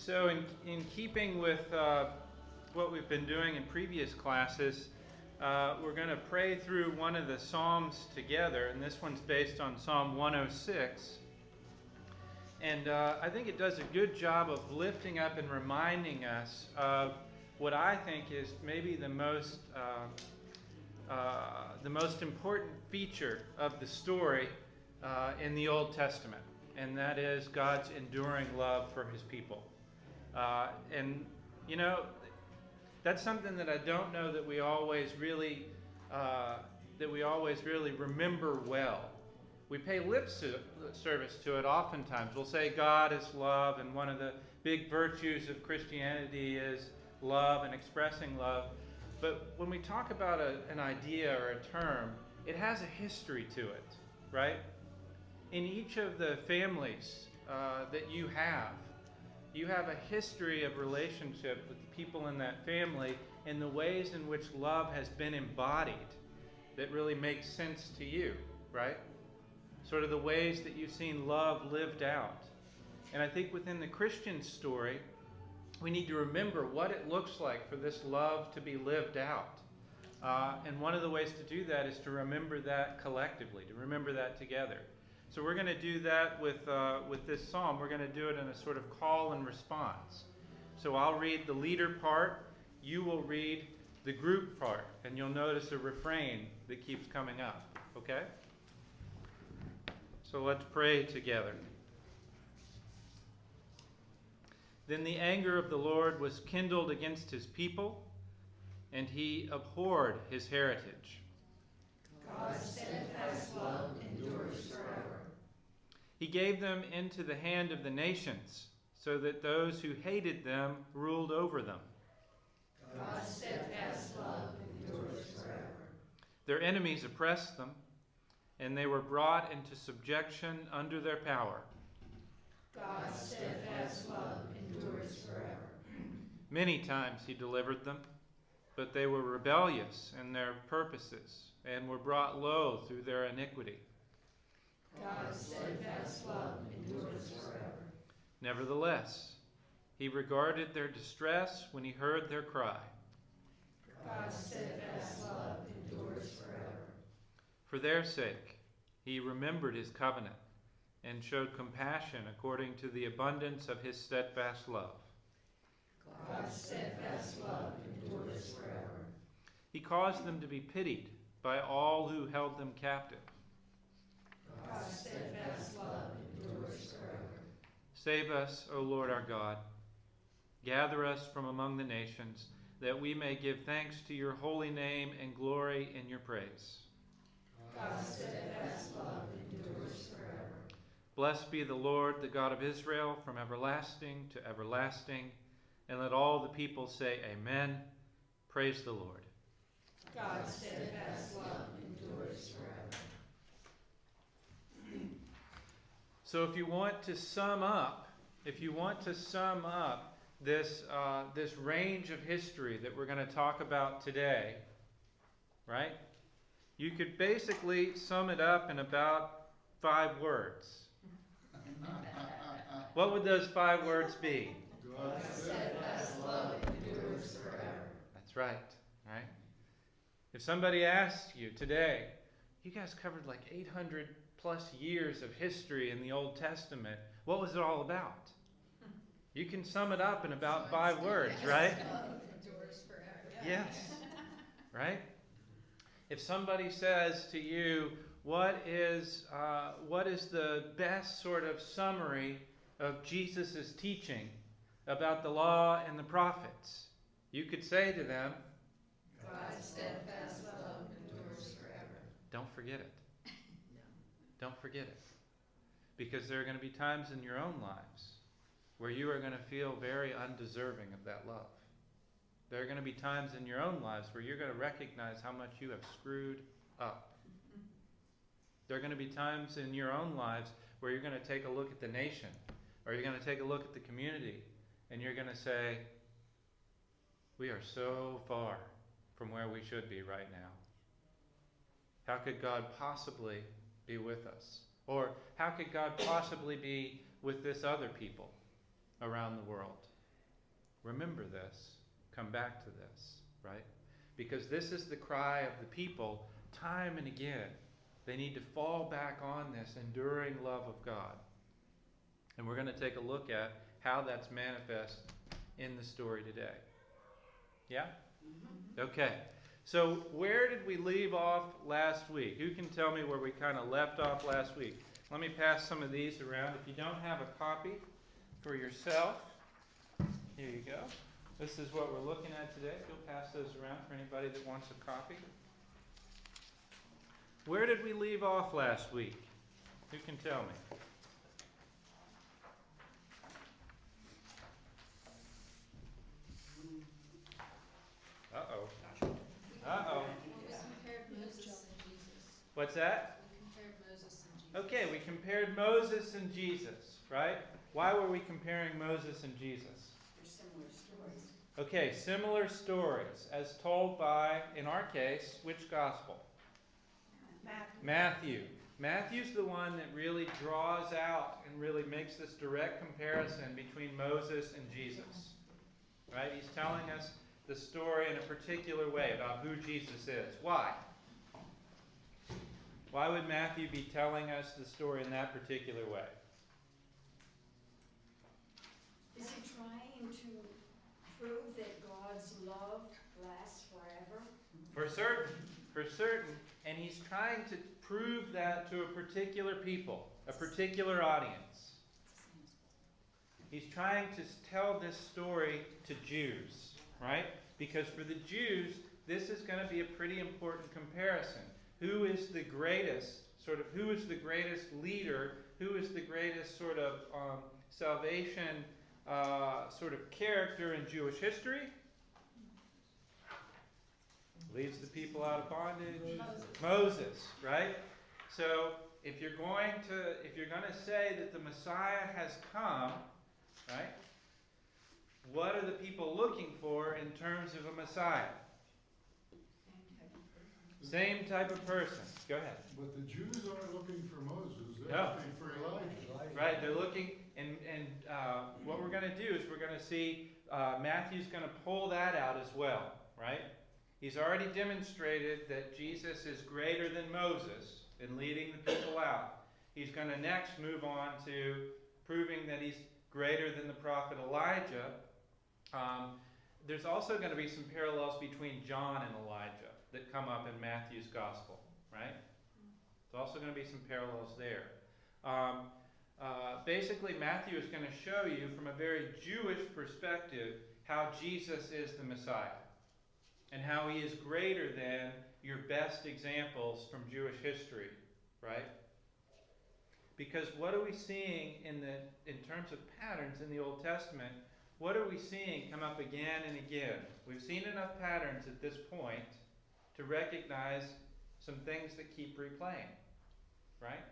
So in keeping with what we've been doing in previous classes, we're going to pray through one of the Psalms together, and this one's based on Psalm 106. And I think it does a good job of lifting up and reminding us of what I think is maybe the most important feature of the story in the Old Testament, and that is God's enduring love for His people. And you know, that's something that I don't know that we always really remember well. We pay lip service to it oftentimes. We'll say God is love, and one of the big virtues of Christianity is love and expressing love. But when we talk about an idea or a term, it has a history to it, right? In each of the families that you have a history of relationship with the people in that family and the ways in which love has been embodied that really makes sense to you, right? Sort of the ways that you've seen love lived out. And I think within the Christian story, we need to remember what it looks like for this love to be lived out. And one of the ways to do that is to remember that collectively, to remember that together. So we're going to do that with this psalm. We're going to do it in a sort of call and response. So I'll read the leader part, you will read the group part, and you'll notice a refrain that keeps coming up, okay? So let's pray together. Then the anger of the Lord was kindled against His people, and He abhorred His heritage. God's steadfast love endures forever. He gave them into the hand of the nations, so that those who hated them ruled over them. God's steadfast love endures forever. Their enemies oppressed them, and they were brought into subjection under their power. God's steadfast love endures forever. Many times He delivered them, but they were rebellious in their purposes and were brought low through their iniquity. God's steadfast love endures forever. Nevertheless, He regarded their distress when He heard their cry. God's steadfast love endures forever. For their sake, He remembered His covenant and showed compassion according to the abundance of His steadfast love. God's steadfast love endures forever. He caused them to be pitied by all who held them captive. God's steadfast love endures forever. Save us, O Lord our God. Gather us from among the nations, that we may give thanks to your holy name and glory in your praise. God's steadfast love endures forever. Blessed be the Lord, the God of Israel, from everlasting to everlasting. And let all the people say amen. Praise the Lord. God's steadfast love endures forever. So if you want to sum up this range of history that we're going to talk about today, right? You could basically sum it up in about 5 words. What would those 5 words be? God's steadfast love endures forever. That's right, right? If somebody asked you today, you guys covered like 800 plus years of history in the Old Testament, what was it all about? You can sum it up in about 5 words, right? Love endures forever. Yes, right? If somebody says to you, what is the best sort of summary of Jesus' teaching about the law and the prophets? You could say to them, God's steadfast love endures forever. don't forget it. Don't forget it. Because there are going to be times in your own lives where you are going to feel very undeserving of that love. There are going to be times in your own lives where you're going to recognize how much you have screwed up. There are going to be times in your own lives where you're going to take a look at the nation, or you're going to take a look at the community, and you're going to say, we are so far from where we should be right now. How could God possibly be with us? Or how could God possibly be with this other people? around the world. Remember this. Come back to this, right? Because this is the cry of the people time and again. They need to fall back on this enduring love of God. And we're going to take a look at how that's manifest in the story today. Yeah? Okay. So where did we leave off last week? Who can tell me where we kind of left off last week? Let me pass some of these around. If you don't have a copy for yourself, here you go. This is what we're looking at today. If you'll pass those around for anybody that wants a copy. Where did we leave off last week? Who can tell me? Uh-oh. Uh-oh. We compared Moses and Jesus. What's that? We compared Moses and Jesus. Okay, we compared Moses and Jesus, right? Why were we comparing Moses and Jesus? They're similar stories. Okay, similar stories as told by, in our case, which gospel? Matthew. Matthew's the one that really draws out and really makes this direct comparison between Moses and Jesus. Right? He's telling us the story in a particular way about who Jesus is. Why? Why would Matthew be telling us the story in that particular way? Is he trying to prove that God's love lasts forever? For certain. And he's trying to prove that to a particular people, a particular audience. He's trying to tell this story to Jews, right? Because for the Jews, this is going to be a pretty important comparison. Who is the greatest, who is the greatest leader? Who is the greatest salvation character in Jewish history? Leads the people out of bondage. Moses, right? So if you're going to say that the Messiah has come, right? What are the people looking for in terms of a Messiah? Same type of person. Go ahead. But the Jews aren't looking for Moses. They're No. looking for Elijah. Right, they're looking, and what we're going to do is we're going to see Matthew's going to pull that out as well, right? He's already demonstrated that Jesus is greater than Moses in leading the people out. He's going to next move on to proving that he's greater than the prophet Elijah. There's also going to be some parallels between John and Elijah that come up in Matthew's gospel, right? There's also going to be some parallels there. Basically, Matthew is going to show you from a very Jewish perspective how Jesus is the Messiah and how he is greater than your best examples from Jewish history, right? Because what are we seeing in terms of patterns in the Old Testament? What are we seeing come up again and again? We've seen enough patterns at this point to recognize some things that keep replaying, right?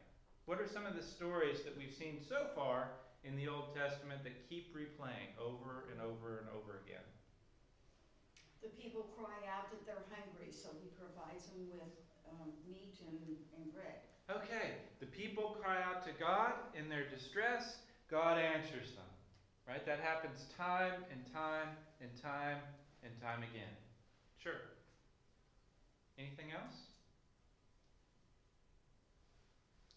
What are some of the stories that we've seen so far in the Old Testament that keep replaying over and over and over again? The people cry out that they're hungry, so he provides them with meat and bread. Okay, the people cry out to God in their distress. God answers them, right? That happens time and time and time and time again. Sure. Anything else?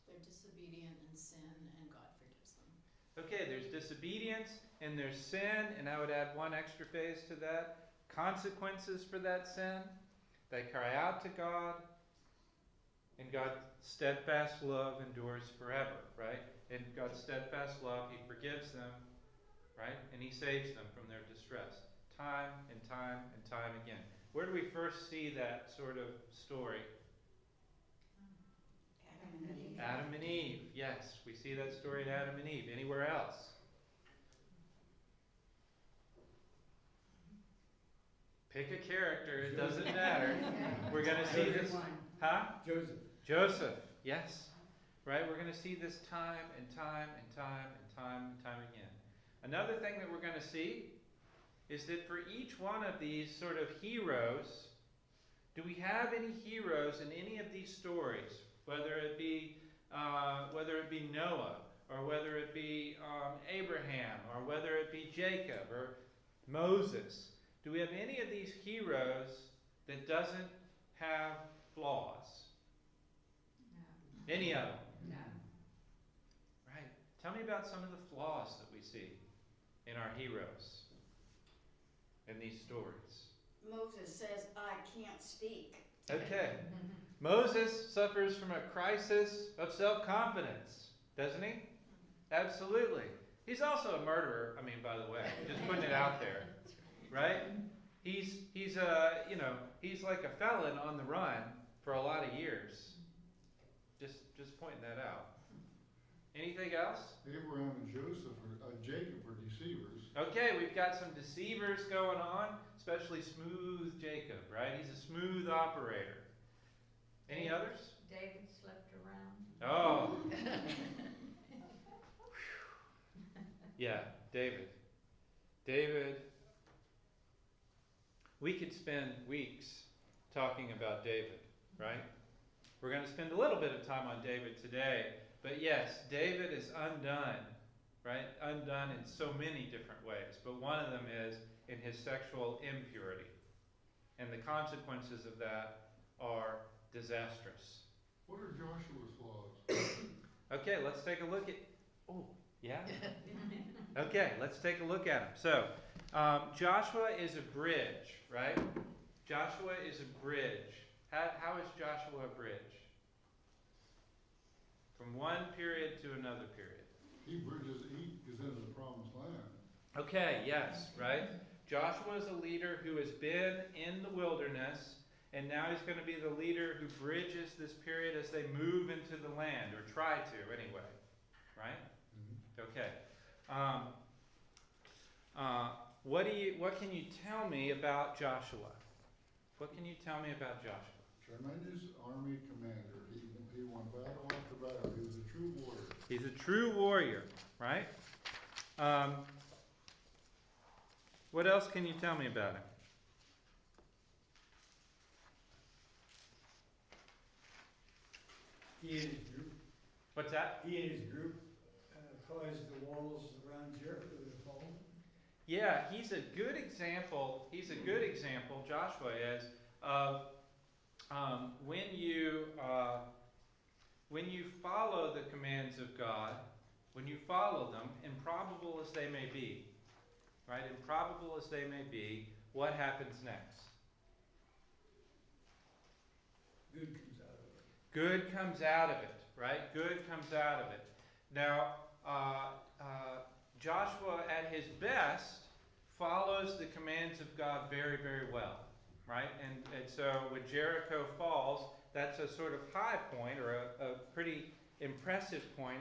They're disobedient and sin, and God forgives them. Okay, there's disobedience and there's sin, and I would add one extra phase to that. Consequences for that sin. They cry out to God, and God's steadfast love endures forever, right? In God's steadfast love, he forgives them, right? And he saves them from their distress. Time and time and time again. Where do we first see that sort of story? Adam and Eve. Adam and Eve. Yes, we see that story in Adam and Eve. Anywhere else? Pick a character, it doesn't matter. We're going to see this. Huh? Joseph, yes. Right? We're going to see this time and time and time and time and time again. Another thing that we're going to see is that for each one of these sort of heroes, do we have any heroes in any of these stories? Whether it be Noah, or whether it be Abraham, or whether it be Jacob or Moses, do we have any of these heroes that doesn't have flaws? No. Any of them? No. Right. Tell me about some of the flaws that we see in our heroes in these stories. Moses says, I can't speak. Okay. Moses suffers from a crisis of self-confidence, doesn't he? Absolutely. He's also a murderer, by the way, just putting it out there, right? He's like a felon on the run for a lot of years. Just pointing that out. Anything else? Abraham and Jacob were deceivers. Okay, we've got some deceivers going on, especially smooth Jacob, right? He's a smooth operator. Any others? David slept around. Oh. Yeah, David. We could spend weeks talking about David, right? We're going to spend a little bit of time on David today, but yes, David is undone, right? Undone in so many different ways, but one of them is in his sexual impurity. And the consequences of that are disastrous. What are Joshua's flaws? Okay, let's take a look at... Oh, yeah? Okay, let's take a look at him. So, Joshua is a bridge, right? Joshua is a bridge. How is Joshua a bridge? From one period to another period. He bridges is into the promised land. Okay, yes, right? Joshua is a leader who has been in the wilderness, and now he's going to be the leader who bridges this period as they move into the land, or try to anyway, right? Okay. What can you tell me about Joshua? What can you tell me about Joshua? Tremendous army commander. He won battle after battle. He was a true warrior. He's a true warrior, right? What else can you tell me about him? He and his group, What's that? caused the walls around Jericho to fall. Yeah, he's a good example. Joshua is, of when you follow the commands of God, when you follow them, improbable as they may be, right? Improbable as they may be, what happens next? Good comes out of it. Good comes out of it, right? Good comes out of it. Now, Joshua at his best follows the commands of God very, very well, right? And so when Jericho falls, that's a sort of high point, or a pretty impressive point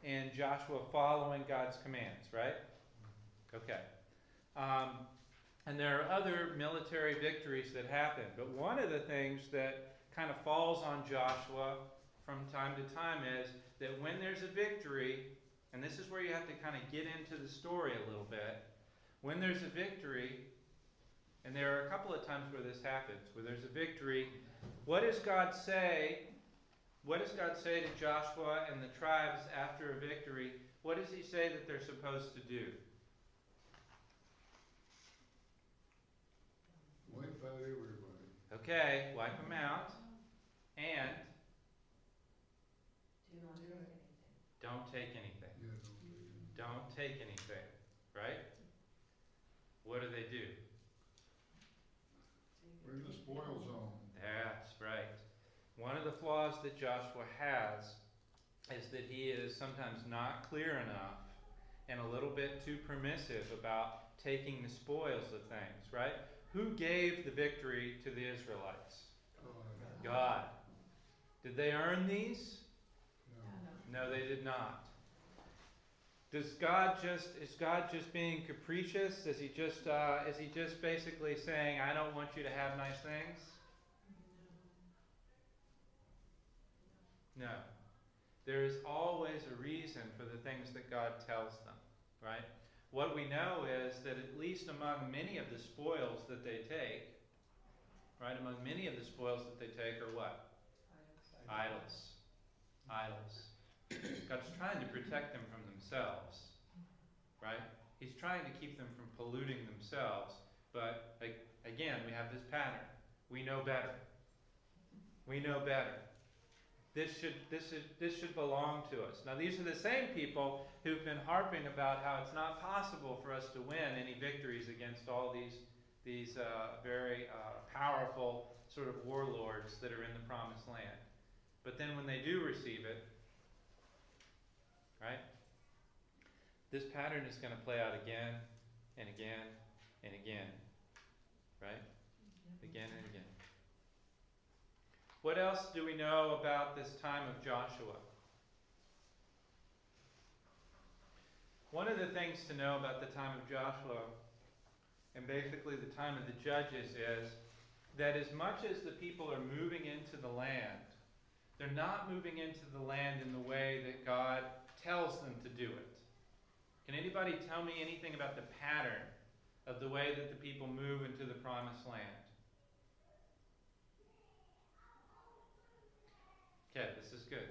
in Joshua following God's commands, right? Okay. And there are other military victories that happen, but one of the things that kind of falls on Joshua from time to time is that when there's a victory, and this is where you have to kind of get into the story a little bit, when there's a victory, and there are a couple of times where this happens, where there's a victory, what does God say? What does God say to Joshua and the tribes after a victory? What does he say that they're supposed to do? Wipe out everybody. Okay, wipe them out. And don't take anything. Yeah, Don't take anything, right? What do they do? we're in the spoil zone. That's right. One of the flaws that Joshua has is that he is sometimes not clear enough and a little bit too permissive about taking the spoils of things, right? Who gave the victory to the Israelites? God. Did they earn these? No. No, they did not. Is God just being capricious? Is he just basically saying, I don't want you to have nice things? No. There is always a reason for the things that God tells them, right? What we know is that at least among many of the spoils that they take, right, among many of the spoils that they take are what? Idols. Idols. God's trying to protect them from themselves, right? He's trying to keep them from polluting themselves. But again, we have this pattern. We know better. We know better. This should belong to us. Now, these are the same people who've been harping about how it's not possible for us to win any victories against all these very powerful sort of warlords that are in the Promised Land. But then when they do receive it, right? This pattern is going to play out again and again and again, right? Again and again. What else do we know about this time of Joshua? One of the things to know about the time of Joshua, and basically the time of the judges, is that as much as the people are moving into the land, they're not moving into the land in the way that God tells them to do it. Can anybody tell me anything about the pattern of the way that the people move into the Promised Land? Okay, this is good.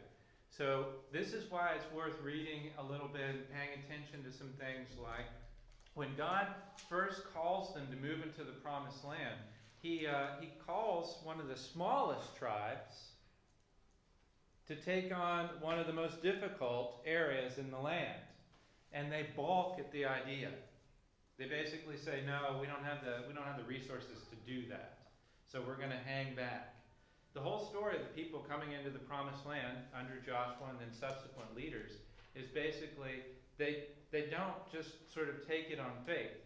So this is why it's worth reading a little bit and paying attention to some things like when God first calls them to move into the Promised Land, he calls one of the smallest tribes to take on one of the most difficult areas in the land. And they balk at the idea. They basically say, no, we don't have the resources to do that. So we're going to hang back. The whole story of the people coming into the Promised Land under Joshua and then subsequent leaders is basically they don't just sort of take it on faith.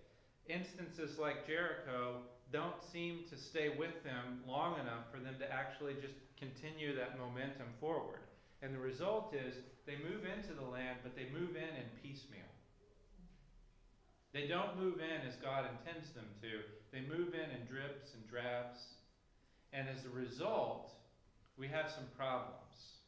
Instances like Jericho don't seem to stay with them long enough for them to actually just continue that momentum forward. And the result is they move into the land, but they move in piecemeal. They don't move in as God intends them to. They move in drips and drabs. And as a result, we have some problems.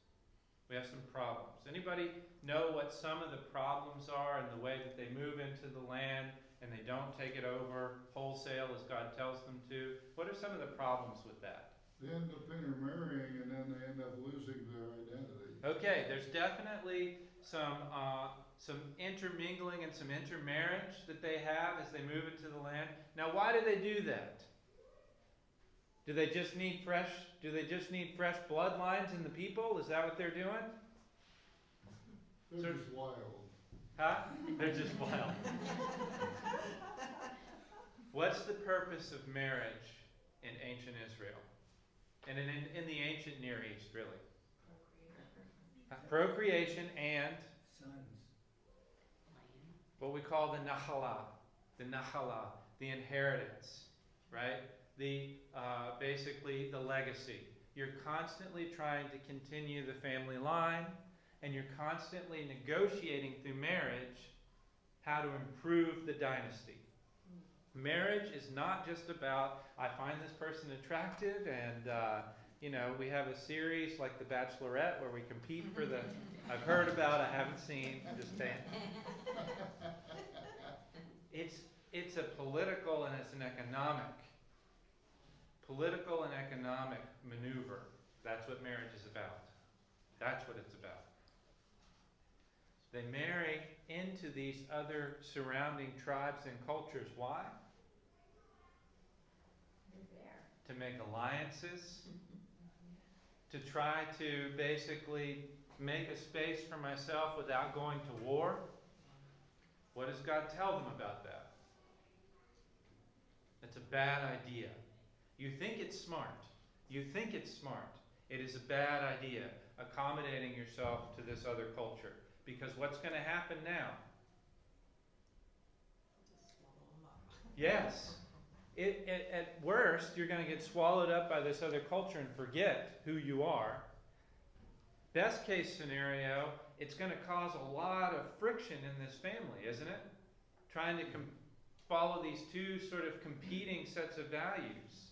We have some problems. Anybody know what some of the problems are in the way that they move into the land and they don't take it over wholesale as God tells them to? What are some of the problems with that? They end up intermarrying and then they end up losing their identity. Okay, there's definitely some intermingling and some intermarriage that they have as they move into the land. Now, why do they do that? Do they just need fresh bloodlines in the people? Is that what they're doing? They're just wild. Huh? They're just wild. What's the purpose of marriage in ancient Israel? And in the ancient Near East, really? Procreation and Sons. what we call the Nachalah, the inheritance, right? Basically the legacy. You're constantly trying to continue the family line, and you're constantly negotiating through marriage how to improve the dynasty. Marriage is not just about, I find this person attractive and, we have a series like The Bachelorette where we compete for the, I've heard about, I haven't seen, I'm just saying. It's a political and it's an economic maneuver. That's what marriage is about. That's what it's about. They marry into these other surrounding tribes and cultures. Why? They're there. To make alliances, to try to basically make a space for myself without going to war. What does God tell them about that? It's a bad idea. You think it's smart. You think it's smart. It is a bad idea, accommodating yourself to this other culture. Because what's going to happen now? Yes. At worst, you're going to get swallowed up by this other culture and forget who you are. Best case scenario, it's going to cause a lot of friction in this family, isn't it? Trying to follow these two sort of competing sets of values.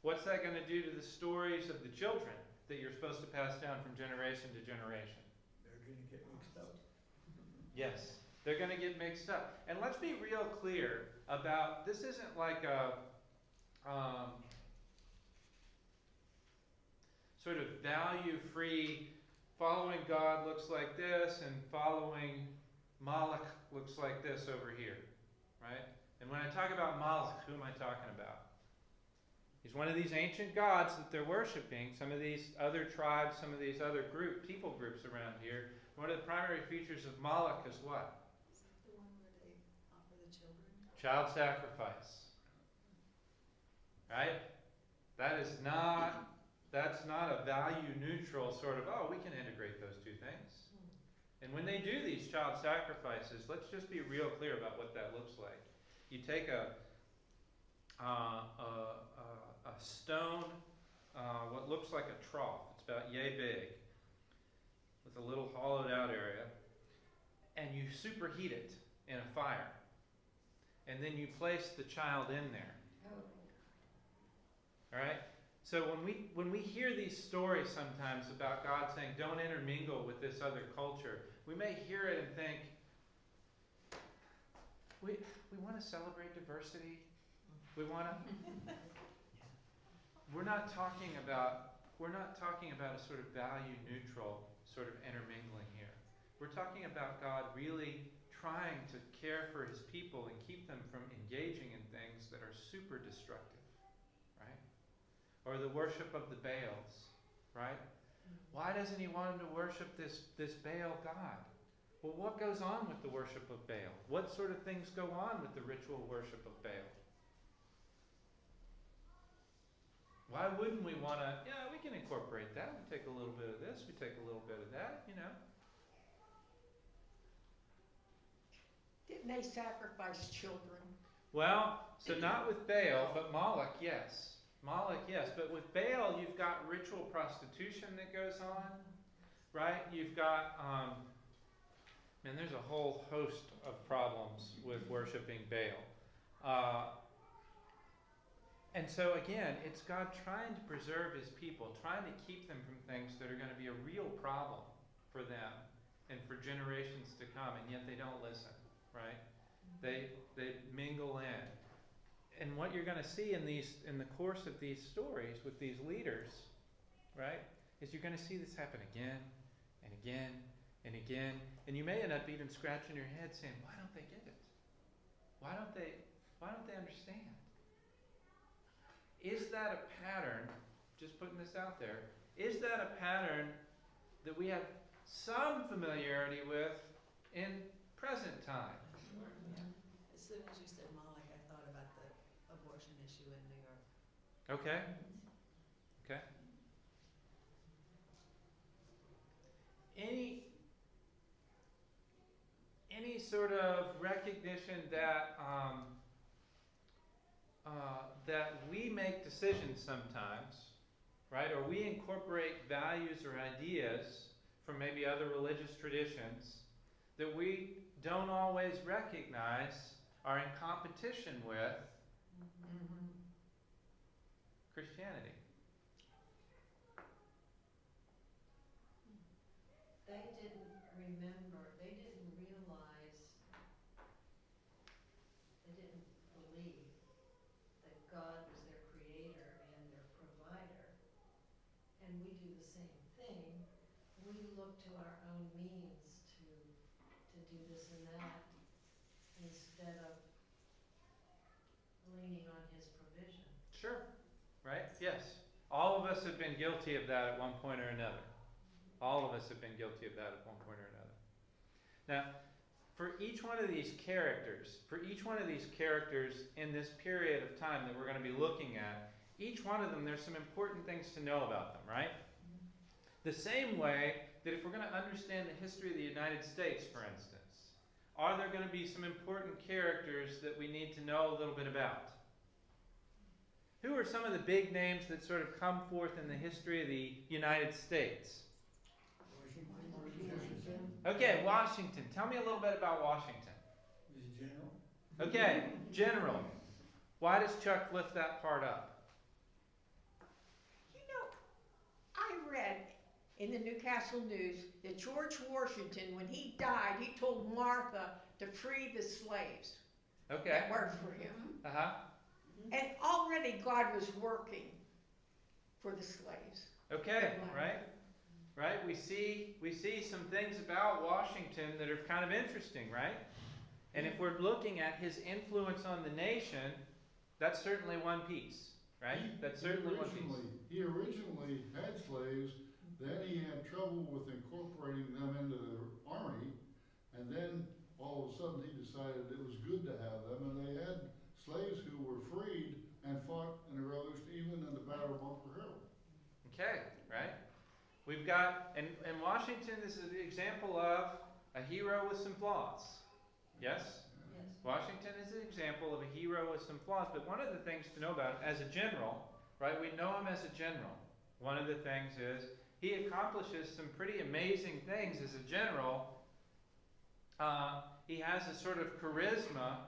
What's that going to do to the stories of the children that you're supposed to pass down from generation to generation? They're going to get mixed up. Yes, they're going to get mixed up. And let's be real clear about, this isn't like a sort of value-free following God looks like this, and following Moloch looks like this over here, right? And when I talk about Moloch, who am I talking about? He's one of these ancient gods that they're worshiping. Some of these other tribes, some of these other people groups around here. One of the primary features of Moloch is what? Is that the one where they offer the children? Child sacrifice. Right? That's not a value neutral sort of, oh, we can integrate those two things. And when they do these child sacrifices, let's just be real clear about what that looks like. You take a stone, what looks like a trough. It's about yay big, with a little hollowed out area, and you superheat it in a fire. And then you place the child in there. All right? So when we hear these stories sometimes about God saying, don't intermingle with this other culture, we may hear it and think, we want to celebrate diversity. We want to. We're not talking about a sort of value neutral sort of intermingling here. We're talking about God really trying to care for his people and keep them from engaging in things that are super destructive, right? Or the worship of the Baals, right? Why doesn't he want them to worship this Baal god? Well, what goes on with the worship of Baal? What sort of things go on with the ritual worship of Baal? Why wouldn't we want to, yeah, we can incorporate that. We take a little bit of this, we take a little bit of that, you know. Didn't they sacrifice children? Well, so not with Baal, but Moloch, yes. Moloch, yes. But with Baal, you've got ritual prostitution that goes on, right? You've got, there's a whole host of problems with worshiping Baal. And so again, it's God trying to preserve his people, trying to keep them from things that are going to be a real problem for them and for generations to come, and yet they don't listen, right? They mingle in. And what you're going to see in the course of these stories with these leaders, right, is you're going to see this happen again and again and again. And you may end up even scratching your head saying, why don't they get it? Why don't they understand? Is that a pattern, just putting this out there, is that a pattern that we have some familiarity with in present time? Yeah. As soon as you said Moloch, I thought about the abortion issue in New York. Okay. Okay. Any sort of recognition that that we make decisions sometimes, right? Or we incorporate values or ideas from maybe other religious traditions that we don't always recognize are in competition with Christianity. They didn't remember, they didn't realize, they didn't believe that God was their creator and their provider. And we do the same thing. We look to our own means to do this and that instead of leaning on his provision. Sure. Right? Yes. All of us have been guilty of that at one point or another. All of us have been guilty of that at one point or another. Now, for each one of these characters in this period of time that we're going to be looking at, each one of them, there's some important things to know about them, right? The same way that if we're going to understand the history of the United States, for instance, are there going to be some important characters that we need to know a little bit about? Who are some of the big names that sort of come forth in the history of the United States? Washington. Okay, Washington. Tell me a little bit about Washington. He's a general. Okay, general. Why does Chuck lift that part up? You know, I read in the Newcastle News that George Washington, when he died, he told Martha to free the slaves Okay. that worked for him. Uh-huh. And already God was working for the slaves. Okay, right? right? We see some things about Washington that are kind of interesting, right? And if we're looking at his influence on the nation, that's certainly one piece, right? That's certainly one piece. He originally had slaves, then he had trouble with incorporating them into the army, and then all of a sudden he decided it was good to have them, and they had slaves who were freed and fought in the Revolution, even in the Battle of Bunker Hill. Okay, right? We've got, and Washington is an example of a hero with some flaws. Yes? Yes. Washington is an example of a hero with some flaws, but one of the things to know about him as a general, right? We know him as a general. One of the things is he accomplishes some pretty amazing things as a general. He has a sort of charisma,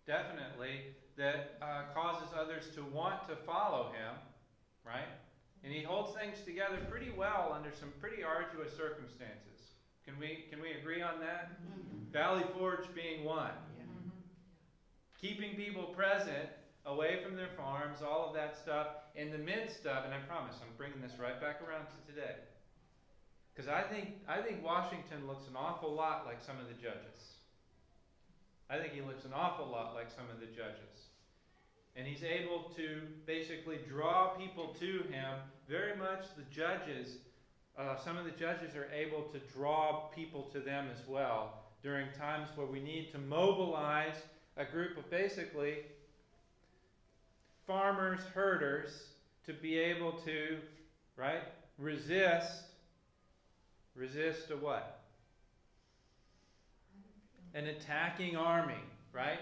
definitely, that causes others to want to follow him, right? And he holds things together pretty well under some pretty arduous circumstances. Can we agree on that? Valley Forge being one. Keeping people present, away from their farms, all of that stuff, in the midst of, and I promise I'm bringing this right back around to today. Because I think Washington looks an awful lot like some of the judges. I think he looks an awful lot like some of the judges. And he's able to basically draw people to him. Very much the judges, some of the judges are able to draw people to them as well during times where we need to mobilize a group of basically farmers, herders, to be able to, right, resist a what? An attacking army, right?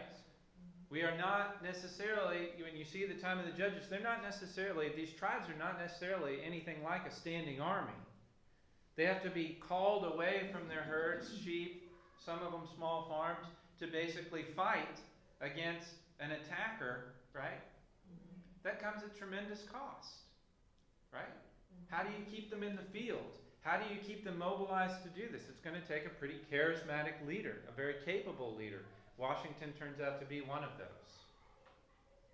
We are not necessarily, when you see the time of the judges, they're not necessarily, these tribes are not necessarily anything like a standing army. They have to be called away from their herds, sheep, some of them small farms, to basically fight against an attacker, right? That comes at tremendous cost, right? How do you keep them in the field? How do you keep them mobilized to do this? It's going to take a pretty charismatic leader, a very capable leader. Washington turns out to be one of those,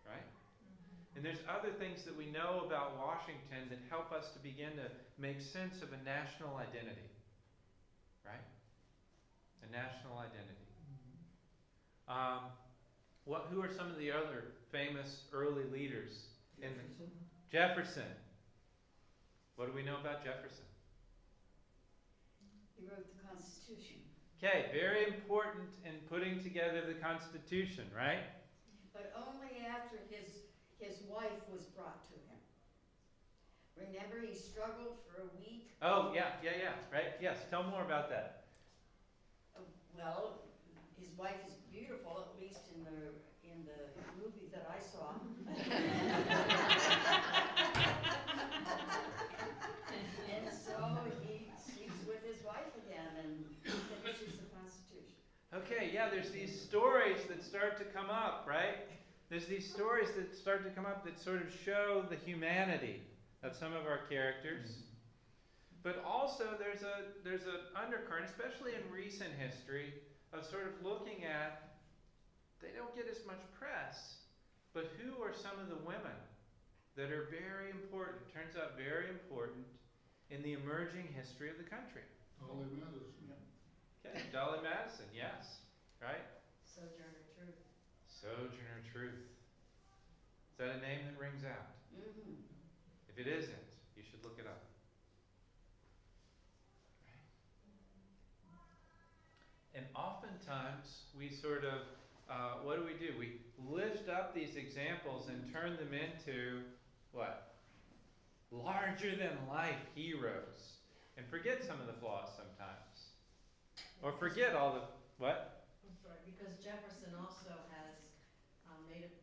right? And there's other things that we know about Washington that help us to begin to make sense of a national identity, right? A national identity. Who are some of the other famous early leaders? Jefferson. What do we know about Jefferson? He wrote the Constitution. Okay, very important in putting together the Constitution, right? But only after his wife was brought to him. Remember, he struggled for a week? Oh, yeah, right? Yes, tell more about that. Well, his wife is beautiful, at least in the movie that I saw. And so he sleeps with his wife again and finishes the Constitution. Okay, yeah, there's these stories that start to come up, right? There's these stories that start to come up that sort of show the humanity of some of our characters. But also there's an undercurrent, especially in recent history, of sort of looking at, they don't get as much press, but who are some of the women that are very important, turns out very important, in the emerging history of the country? Dolly Madison. Okay, Dolly Madison, yes, right? Sojourner Truth. Sojourner Truth. Is that a name that rings out? Mm-hmm. If it isn't, you should look it up. And oftentimes, we sort of, what do? We lift up these examples and turn them into, what? Larger than life heroes. And forget some of the flaws sometimes. Or forget all the, what? I'm sorry, because Jefferson also has Native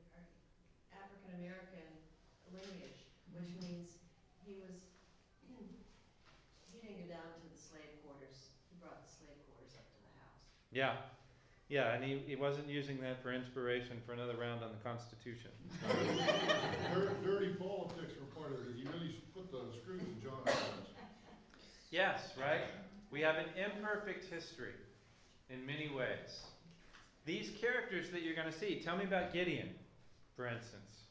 African American lineage, which means he didn't go down to the slave quarters. He brought the slave quarters up to the house. Yeah, and he wasn't using that for inspiration for another round on the Constitution. Dirty politics were part of it. He really put the screws in John Adams. Yes, right? We have an imperfect history in many ways. These characters that you're going to see, tell me about Gideon, for instance.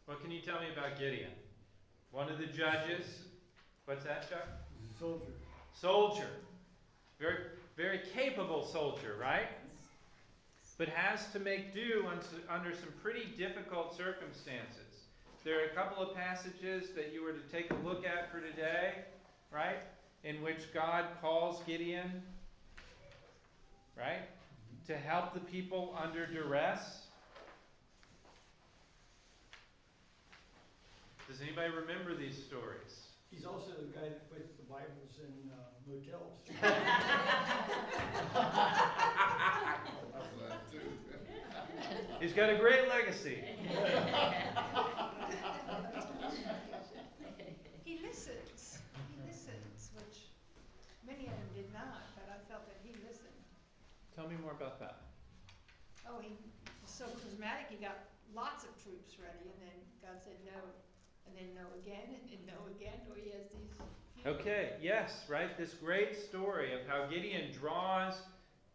What can you tell me about Gideon? One of the judges. What's that, Chuck? Soldier. Soldier. Very, very capable soldier, right? But has to make do under some pretty difficult circumstances. There are a couple of passages that you were to take a look at for today, right? In which God calls Gideon, right? To help the people under duress. Does anybody remember these stories? He's also the guy that puts the Bibles in motels. That's that too. He's got a great legacy. He listens, which many of them did not, but I felt that he listened. Tell me more about that. Oh, he was so charismatic, he got lots of troops ready, and then God said no, and then no again, and then no again, or he has these few. Okay, yes, right? This great story of how Gideon draws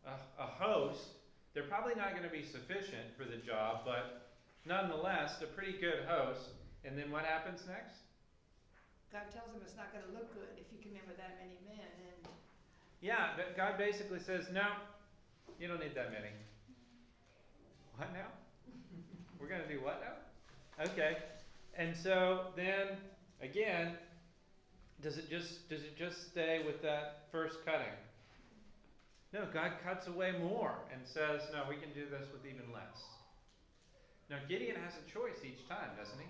a host. They're probably not going to be sufficient for the job, but nonetheless, a pretty good host. And then what happens next? God tells him it's not going to look good if you can number that many men, and Yeah, but God basically says, no, you don't need that many. What now? We're going to do what now? Okay. And so then, again, does it just stay with that first cutting? No, God cuts away more and says, no, we can do this with even less. Now, Gideon has a choice each time, doesn't he?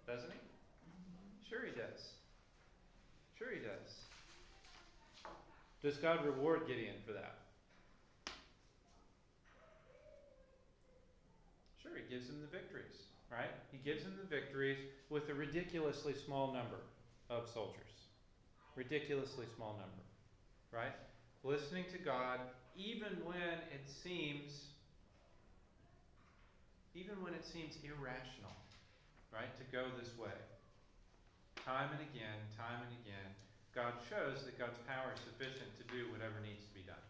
Doesn't he? Sure he does. Sure he does. Does God reward Gideon for that? Sure, he gives him the victories, right? He gives him the victories with a ridiculously small number of soldiers. Ridiculously small number, right? Listening to God even when it seems irrational, right? To go this way. Time and again, God shows that God's power is sufficient to do whatever needs to be done.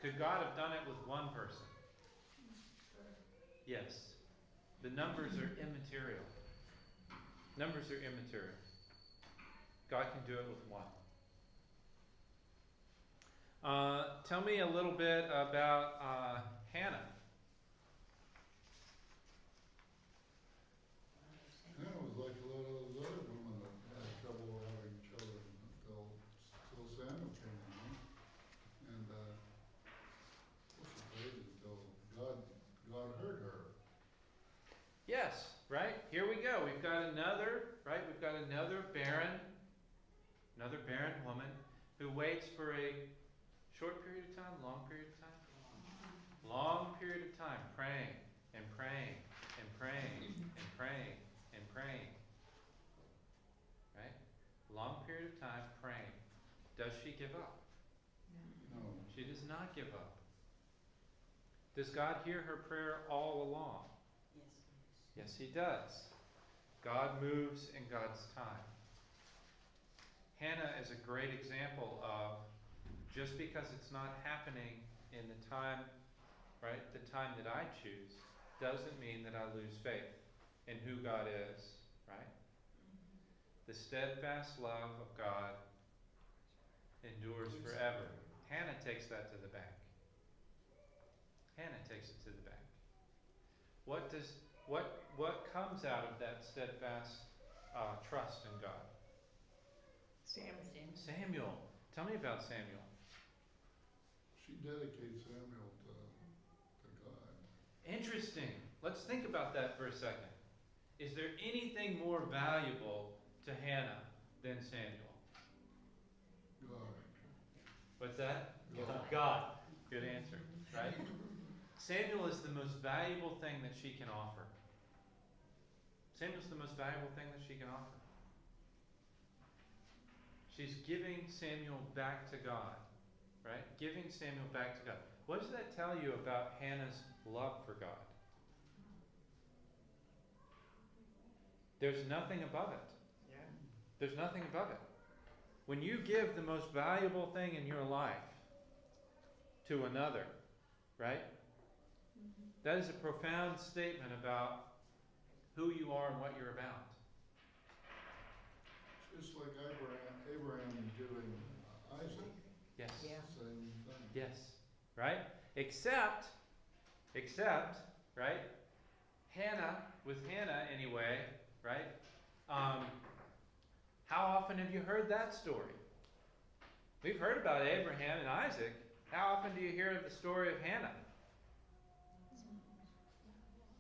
Could God have done it with one person? Yes. The numbers are immaterial. Numbers are immaterial. God can do it with one. Tell me a little bit about Hannah. Hannah was like a lot of those other women that had trouble having children until Samuel came along. And she prayed until God heard her. Yes, right? Here we go. We've got another barren woman who waits for a short period of time, long period of time? Long period of time, praying and praying and praying and praying and praying. Right? Long period of time praying. Does she give up? No. She does not give up. Does God hear her prayer all along? Yes, he does. God moves in God's time. Hannah is a great example of just because it's not happening in the time, right, the time that I choose, doesn't mean that I lose faith in who God is, right? The steadfast love of God endures forever. Hannah takes that to the bank. Hannah takes it to the bank. What comes out of that steadfast trust in God? Samuel. Tell me about Samuel. She dedicates Samuel to God. Interesting. Let's think about that for a second. Is there anything more valuable to Hannah than Samuel? God. What's that? God. God. Good answer, right? Samuel is the most valuable thing that she can offer. Samuel's the most valuable thing that she can offer. She's giving Samuel back to God, right? Giving Samuel back to God. What does that tell you about Hannah's love for God? There's nothing above it. yeah. There's nothing above it. When you give the most valuable thing in your life to another, right? That is a profound statement about who you are and what you're about. Just like Abraham giving Isaac, Yes. Yeah. same thing. Yes. Right? Except, right? With Hannah anyway, right? How often have you heard that story? We've heard about Abraham and Isaac. How often do you hear of the story of Hannah?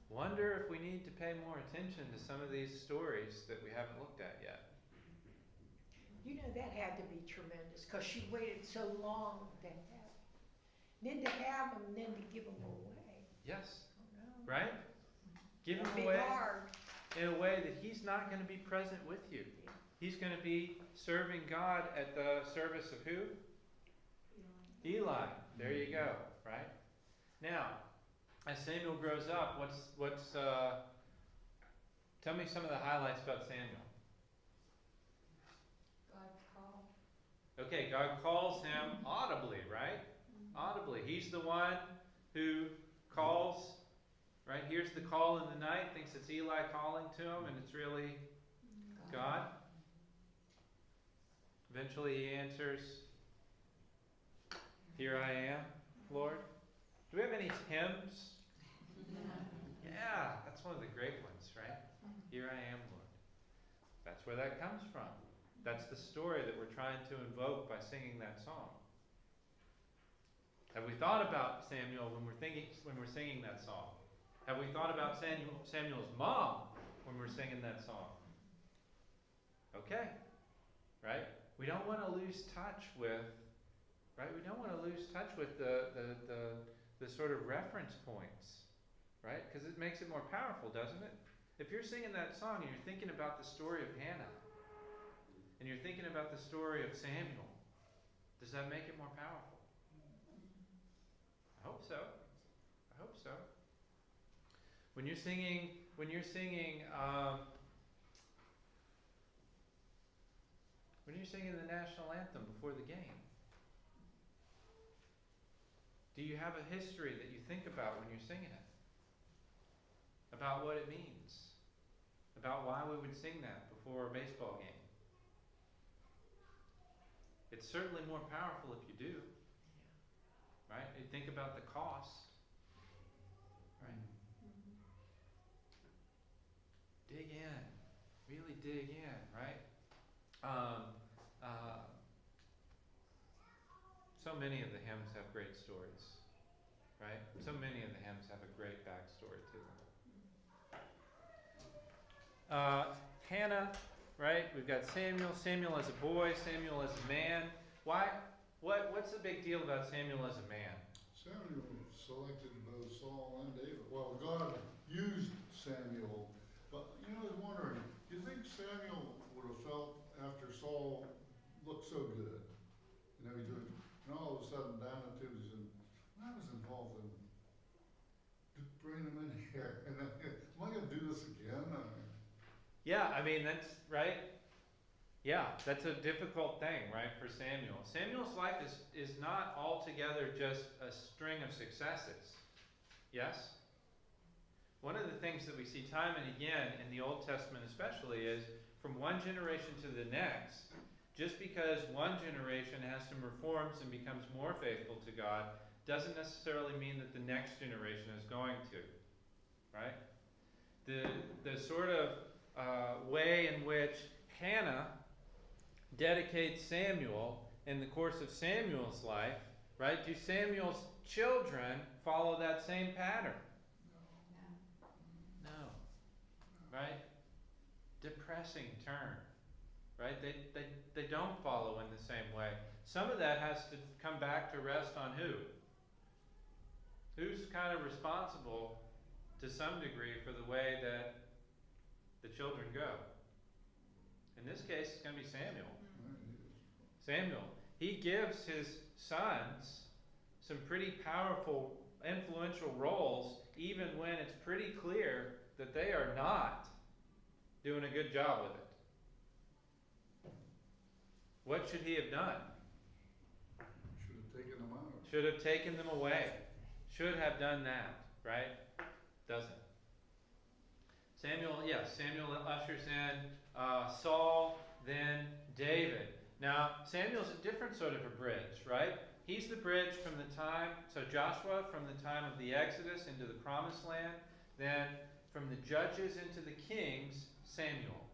Wonder if we need to pay more attention to some of these stories that we haven't looked at yet. You know, that had to be tremendous, because she waited so long to have, then to have them, then to give them away. Yes. Oh, no. Right? Give That'd him be away hard. in a way that he's not going to be present with you. He's going to be serving God at the service of who? Eli. There you go. Right? Now, as Samuel grows up, tell me some of the highlights about Samuel. God called. Okay, God calls him audibly, right? Audibly. He's the one who calls, right? Hears the call in the night, thinks it's Eli calling to him, and it's really God. Eventually he answers, "Here I am, Lord." Do we have any hymns? Yeah, that's one of the great ones, right? Here I am, Lord. That's where that comes from. That's the story that we're trying to invoke by singing that song. Have we thought about Samuel when we're singing that song? Have we thought about Samuel's mom when we're singing that song? Okay, right? We don't want to lose touch with, right? We don't want to lose touch with the sort of reference points, right? Because it makes it more powerful, doesn't it? If you're singing that song and you're thinking about the story of Hannah, and you're thinking about the story of Samuel, does that make it more powerful? I hope so. I hope so. When you're singing the national anthem before the game, do you have a history that you think about when you're singing it? About what it means? About why we would sing that before a baseball game? It's certainly more powerful if you do. Right? You think about the cost. Right? Dig in. Really dig in, right? So many of the hymns have great stories. Right? So many of the hymns have a great backstory to them. Hannah, right? We've got Samuel as a boy, Samuel as a man. What's the big deal about Samuel as a man? Samuel selected both Saul and David. Well, God used Samuel, but I was wondering, do you think Samuel would have felt after Saul looked so good? He's doing, and all of a sudden down the tubes, and I was involved in bringing him in here, and am I going to do this again? Yeah, that's right. Yeah, that's a difficult thing, right, for Samuel. Samuel's life is not altogether just a string of successes. Yes? One of the things that we see time and again in the Old Testament especially is from one generation to the next, just because one generation has some reforms and becomes more faithful to God doesn't necessarily mean that the next generation is going to. Right? The sort of way in which Hannah dedicates Samuel in the course of Samuel's life, right? Do Samuel's children follow that same pattern? No. Right? Depressing turn. Right? They don't follow in the same way. Some of that has to come back to rest on who? Who's kind of responsible to some degree for the way that the children go? In this case, it's going to be Samuel. Samuel. He gives his sons some pretty powerful, influential roles, even when it's pretty clear that they are not doing a good job with it. What should he have done? Should have taken them out. Should have taken them away. Should have done that, right? Doesn't. Samuel ushers in Saul, then David. Now, Samuel's a different sort of a bridge, right? He's the bridge from the time, so Joshua from the time of the Exodus into the Promised Land, then from the judges into the kings, Samuel.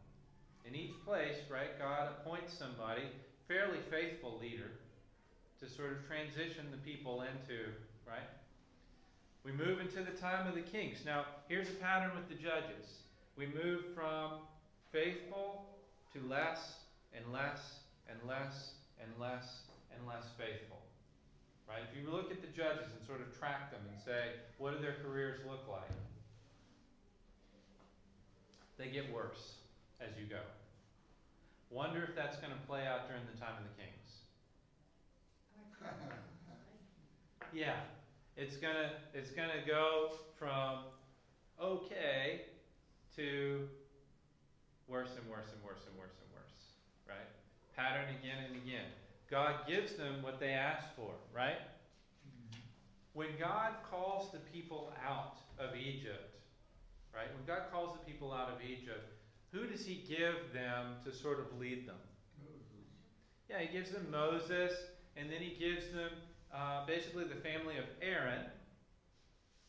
In each place, right, God appoints somebody, fairly faithful leader, to sort of transition the people into, right? We move into the time of the kings. Now, here's a pattern with the judges. We move from faithful to less and less and less and less and less faithful. Right? If you look at the judges and sort of track them and say, what do their careers look like? They get worse as you go. Wonder if that's going to play out during the time of the kings. Yeah. It's gonna go from okay to worse and worse and worse and worse and worse. Right? Pattern again and again. God gives them what they asked for, right? When God calls the people out of Egypt, right? When God calls the people out of Egypt, who does he give them to sort of lead them? Moses. Yeah, he gives them Moses, and then he gives them basically the family of Aaron,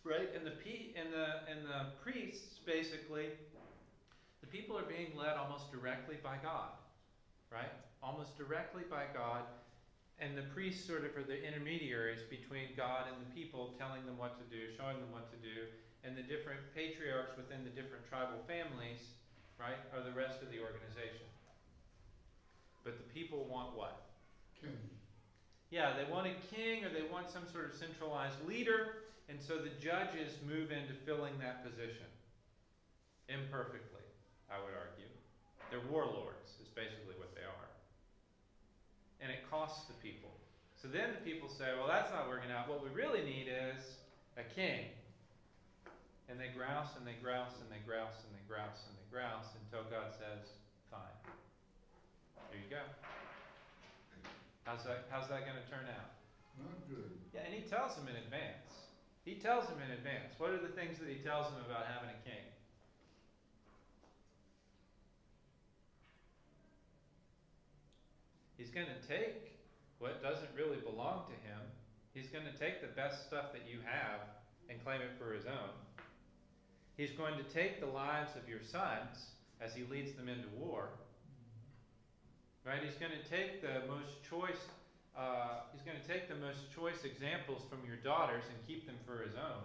right? And the priests, basically, the people are being led almost directly by God, right? Almost directly by God, and the priests sort of are the intermediaries between God and the people, telling them what to do, showing them what to do, and the different patriarchs within the different tribal families, right, are the rest of the organization. But the people want what? King. Yeah, they want a king, or they want some sort of centralized leader, and so the judges move into filling that position. Imperfectly, I would argue. They're warlords, is basically what they are. And it costs the people. So then the people say, well, that's not working out. What we really need is a king. And they grouse, and they grouse, and they grouse, and they grouse, and they grouse, until God says, fine. Here you go. How's that going to turn out? Not good. Yeah, and he tells them in advance. He tells them in advance. What are the things that he tells them about having a king? He's going to take what doesn't really belong to him. He's going to take the best stuff that you have and claim it for his own. He's going to take the lives of your sons as he leads them into war. Right? He's going to take the most choice. He's going to take the most choice examples from your daughters and keep them for his own.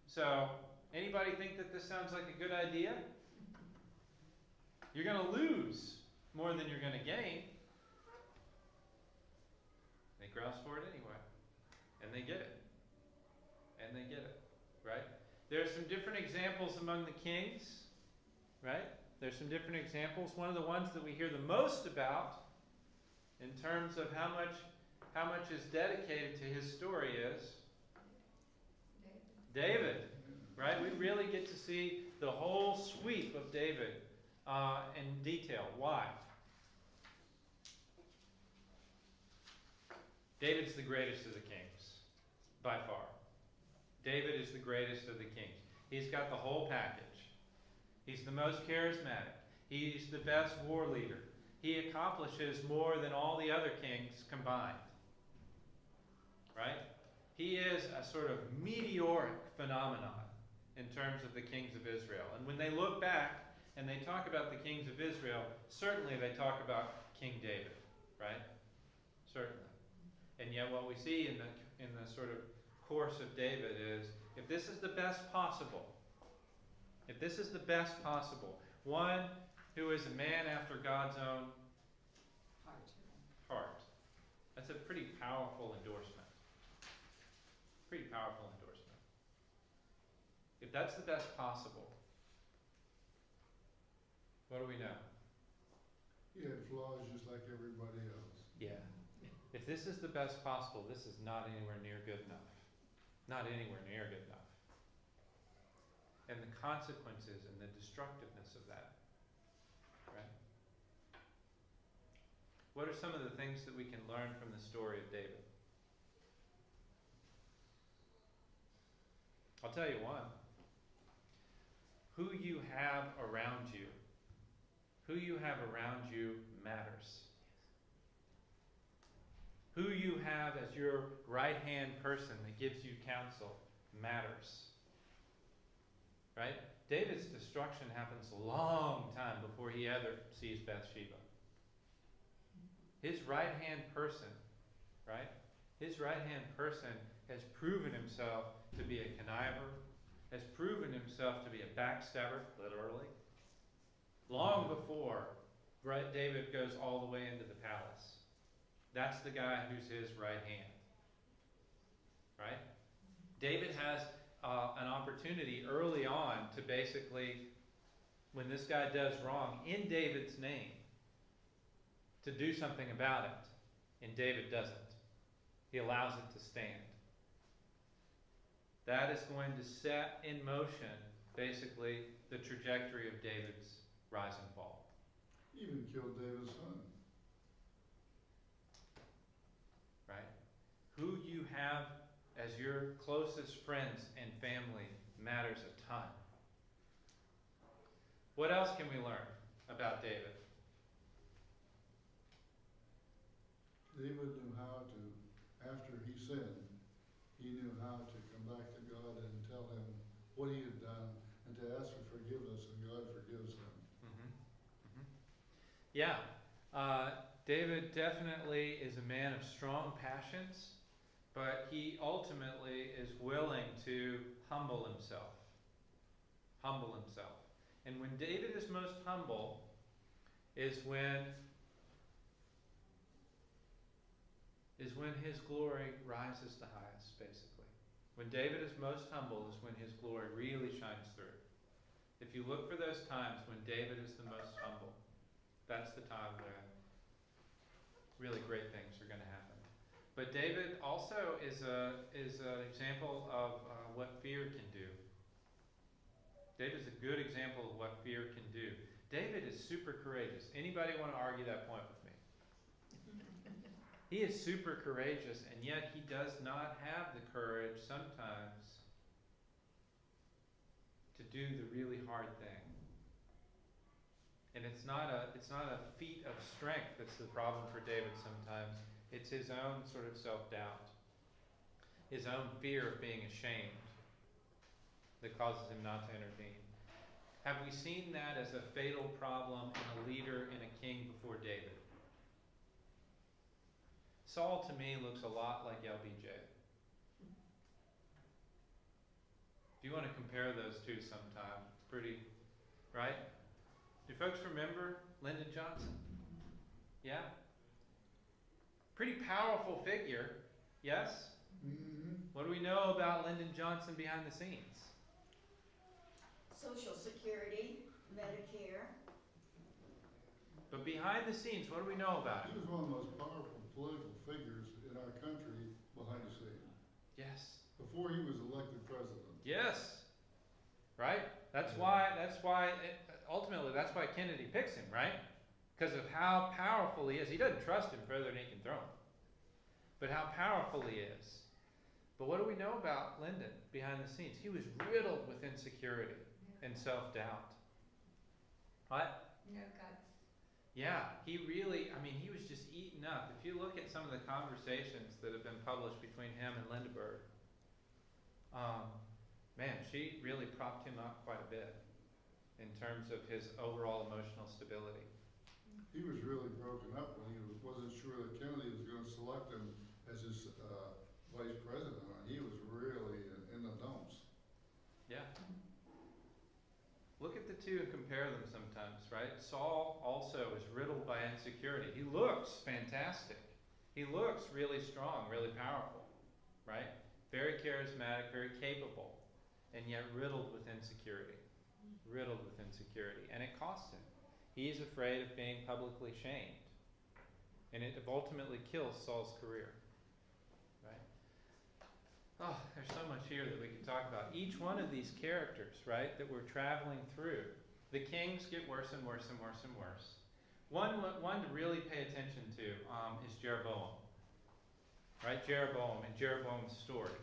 So, anybody think that this sounds like a good idea? You're going to lose more than you're going to gain. They grouse for it anyway, and they get it. And they get it. Right? There are some different examples among the kings. Right? There's some different examples. One of the ones that we hear the most about in terms of how much is dedicated to his story is David. Right? We really get to see the whole sweep of David in detail. Why? David's the greatest of the kings, by far. David is the greatest of the kings. He's got the whole package. He's the most charismatic. He's the best war leader. He accomplishes more than all the other kings combined. Right? He is a sort of meteoric phenomenon in terms of the kings of Israel. And when they look back and they talk about the kings of Israel, certainly they talk about King David. Right? Certainly. And yet what we see in the sort of course of David is, if this is the best possible, one who is a man after God's own heart, that's a pretty powerful endorsement. Pretty powerful endorsement. If that's the best possible, what do we know? He had flaws just like everybody else. Yeah. If this is the best possible, this is not anywhere near good enough. Not anywhere near good enough. And the consequences and the destructiveness of that. Right? What are some of the things that we can learn from the story of David? I'll tell you one. Who you have around you Who you have around you matters. Who you have as your right-hand person that gives you counsel matters. Right? David's destruction happens a long time before he ever sees Bathsheba. His right-hand person, right? His right-hand person has proven himself to be a conniver, has proven himself to be a backstabber, literally, long before David goes all the way into the palace. That's the guy who's his right hand. Right? David has an opportunity early on to basically, when this guy does wrong, in David's name, to do something about it. And David doesn't. He allows it to stand. That is going to set in motion, basically, the trajectory of David's rise and fall. Even killed David's son. Right? Who you have as your closest friends and family matters a ton. What else can we learn about David? David knew how to, after he sinned, he knew how to come back to God and tell him what he had done and to ask for forgiveness, and God forgives him. Mm-hmm. Mm-hmm. Yeah. David definitely is a man of strong passions, but he ultimately is willing to humble himself. Humble himself. And when David is most humble is when his glory rises the highest, basically. When David is most humble is when his glory really shines through. If you look for those times when David is the most humble, that's the time when really great things are going to happen. But David also is an example of what fear can do. David's a good example of what fear can do. David is super courageous. Anybody want to argue that point with me? He is super courageous, and yet he does not have the courage sometimes to do the really hard thing. And it's not a feat of strength that's the problem for David sometimes. It's his own sort of self-doubt, his own fear of being ashamed that causes him not to intervene. Have we seen that as a fatal problem in a leader and a king before David? Saul, to me, looks a lot like LBJ. If you want to compare those two sometime, it's pretty, right? Do folks remember Lyndon Johnson? Yeah? Pretty powerful figure, yes? Mm-hmm. What do we know about Lyndon Johnson behind the scenes? Social Security, Medicare. But behind the scenes, what do we know about He him? was one of the most powerful political figures in our country behind the scenes. Yes. Before he was elected president. Yes. Right? That's why ultimately that's why Kennedy picks him, right? Because of how powerful he is. He doesn't trust him further than he can throw him. But how powerful he is. But what do we know about Lyndon behind the scenes? He was riddled with insecurity and self-doubt. What? No guts. Yeah, he was just eaten up. If you look at some of the conversations that have been published between him and Lindbergh, she really propped him up quite a bit in terms of his overall emotional stability. He was really broken up when he wasn't sure that Kennedy was going to select him as his vice president. He was really in the dumps. Yeah. Look at the two and compare them sometimes, right? Saul also is riddled by insecurity. He looks fantastic. He looks really strong, really powerful, right? Very charismatic, very capable, and yet riddled with insecurity. Riddled with insecurity. And it costs him. He's afraid of being publicly shamed. And it ultimately kills Saul's career. Right? Oh, there's so much here that we could talk about. Each one of these characters, right, that we're traveling through. The kings get worse and worse and worse and worse. One to really pay attention to is Jeroboam. Right? Jeroboam and Jeroboam's story.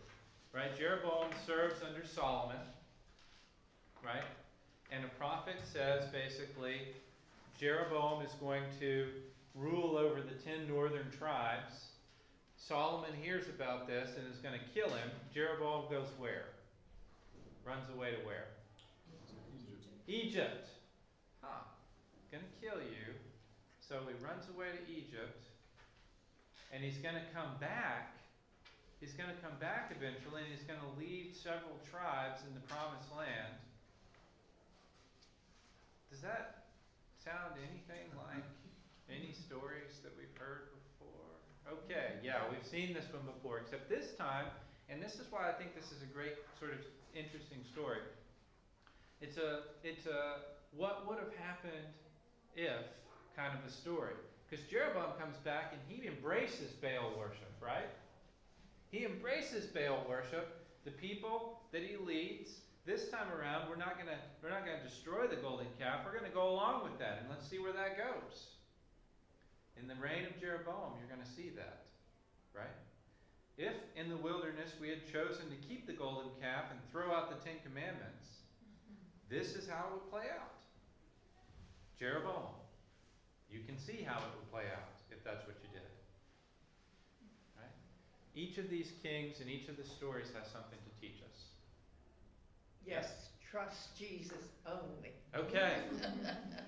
Right? Jeroboam serves under Solomon. Right? And a prophet says basically Jeroboam is going to rule over the 10 northern tribes. Solomon hears about this and is going to kill him. Jeroboam goes where? Runs away to where? Egypt. Huh. Going to kill you. So he runs away to Egypt. And he's going to come back. He's going to come back eventually, and he's going to lead several tribes in the promised land. Does that sound anything like any stories that we've heard before? Okay, yeah, we've seen this one before, except this time, and this is why I think this is a great sort of interesting story. It's a what would have happened if kind of a story. Because Jeroboam comes back and he embraces Baal worship, right? He embraces Baal worship. The people that he leads, this time around, we're not gonna destroy the golden calf. We're gonna go along with that, and let's see where that goes. In the reign of Jeroboam, you're going to see that, right? If in the wilderness we had chosen to keep the golden calf and throw out the 10 Commandments, this is how it would play out. Jeroboam, you can see how it would play out if that's what you did. Right? Each of these kings and each of the stories has something to teach us. Yes, trust Jesus only. Okay.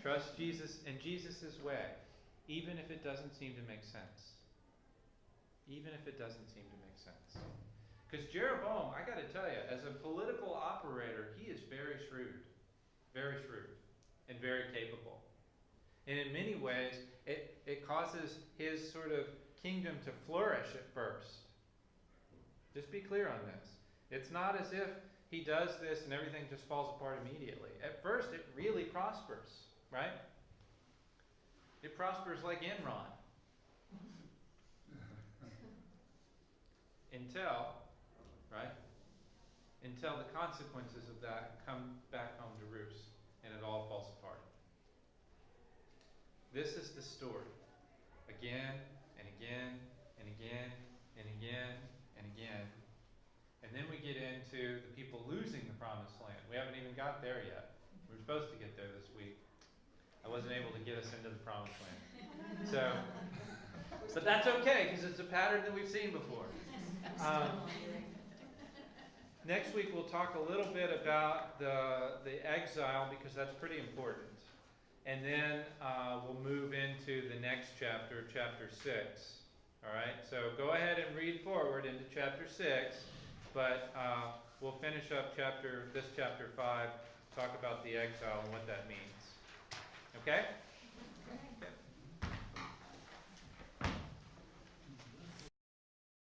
Trust Jesus and Jesus' way. Even if it doesn't seem to make sense. Even if it doesn't seem to make sense. Because Jeroboam, I got to tell you, as a political operator, he is very shrewd, and very capable. And in many ways, it causes his sort of kingdom to flourish at first. Just be clear on this. It's not as if he does this and everything just falls apart immediately. At first, it really prospers, right? It prospers like Enron. Until the consequences of that come back home to roost and it all falls apart. This is the story. Again and again and again and again and again. And then we get into the people losing the promised land. We haven't even got there yet. We're supposed to get there this week. I wasn't able to get us into the promised land. But that's okay, because it's a pattern that we've seen before. Next week we'll talk a little bit about the exile, because that's pretty important. And then we'll move into the next chapter, chapter 6. All right, so go ahead and read forward into chapter 6, but we'll finish up chapter 5, talk about the exile and what that means. Okay?